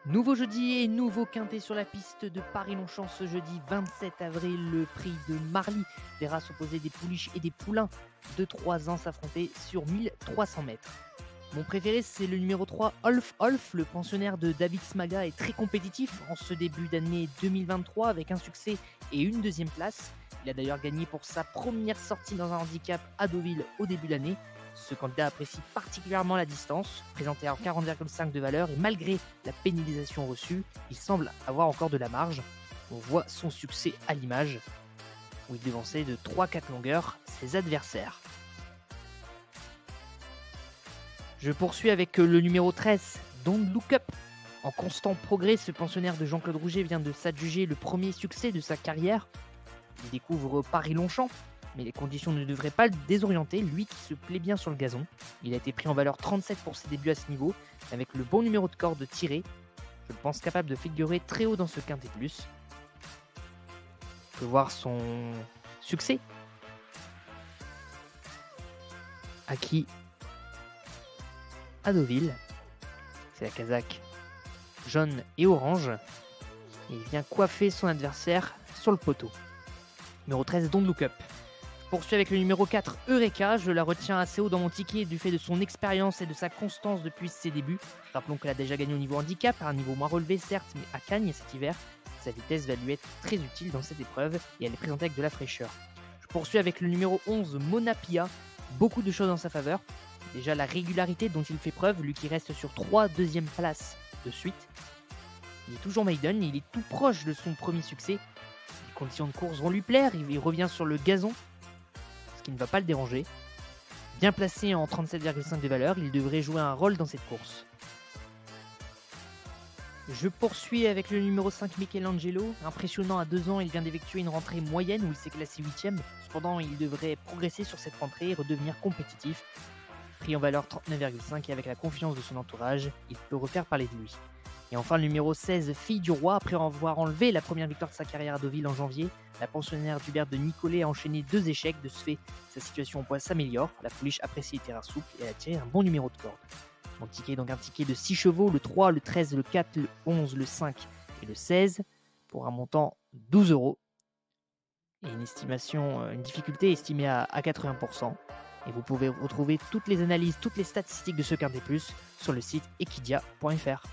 Nouveau jeudi et nouveau quintet sur la piste de Paris-Longchamp ce jeudi 27 avril. Le prix de Marly, des races opposées des pouliches et des poulains de 3 ans s'affronter sur 1300 mètres. Mon préféré, c'est le numéro 3, Olf Olf. Le pensionnaire de David Smaga est très compétitif en ce début d'année 2023 avec un succès et une deuxième place. Il a d'ailleurs gagné pour sa première sortie dans un handicap à Deauville au début de l'année. Ce candidat apprécie particulièrement la distance, présenté à 40,5 de valeur, et malgré la pénalisation reçue, il semble avoir encore de la marge. On voit son succès à l'image, où il devançait de 3-4 longueurs ses adversaires. Je poursuis avec le numéro 13, Don't Look Up. En constant progrès, ce pensionnaire de Jean-Claude Rouget vient de s'adjuger le premier succès de sa carrière. Il découvre Paris-Longchamp, mais les conditions ne devraient pas le désorienter, lui qui se plaît bien sur le gazon. Il a été pris en valeur 37 pour ses débuts à ce niveau, avec le bon numéro de corde tiré. Je le pense capable de figurer très haut dans ce quintet plus. On peut voir son succès, acquis à Deauville. C'est la casaque jaune et orange. Et il vient coiffer son adversaire sur le poteau. Numéro 13, Don't Look Up. Poursuit avec le numéro 4, Eureka. Je la retiens assez haut dans mon ticket du fait de son expérience et de sa constance depuis ses débuts. Rappelons qu'elle a déjà gagné au niveau handicap, à un niveau moins relevé certes, mais à Cagnes cet hiver. Sa vitesse va lui être très utile dans cette épreuve et elle est présentée avec de la fraîcheur. Je poursuis avec le numéro 11, Mona Pia. Beaucoup de choses en sa faveur. Déjà la régularité dont il fait preuve, lui qui reste sur 3 deuxièmes places de suite. Il est toujours maiden et il est tout proche de son premier succès. Les conditions de course vont lui plaire, il revient sur le gazon, qui ne va pas le déranger. Bien placé en 37,5 de valeur, il devrait jouer un rôle dans cette course. Je poursuis avec le numéro 5, Michelangelo. Impressionnant à 2 ans, il vient d'effectuer une rentrée moyenne où il s'est classé 8ème. Cependant, il devrait progresser sur cette rentrée et redevenir compétitif. Pris en valeur 39,5 et avec la confiance de son entourage, il peut refaire parler de lui. Et enfin le numéro 16, Fille du Roi, après avoir enlevé la première victoire de sa carrière à Deauville en janvier, la pensionnaire d'Hubert de Nicolet a enchaîné 2 échecs. De ce fait, sa situation au poids s'améliore. La pouliche apprécie les terrains souples et a tiré un bon numéro de corde. Mon ticket est donc un ticket de 6 chevaux, le 3, le 13, le 4, le 11, le 5 et le 16, pour un montant 12 €. Et une difficulté estimée à 80%. Et vous pouvez retrouver toutes les analyses, toutes les statistiques de ce quintet plus sur le site equidia.fr.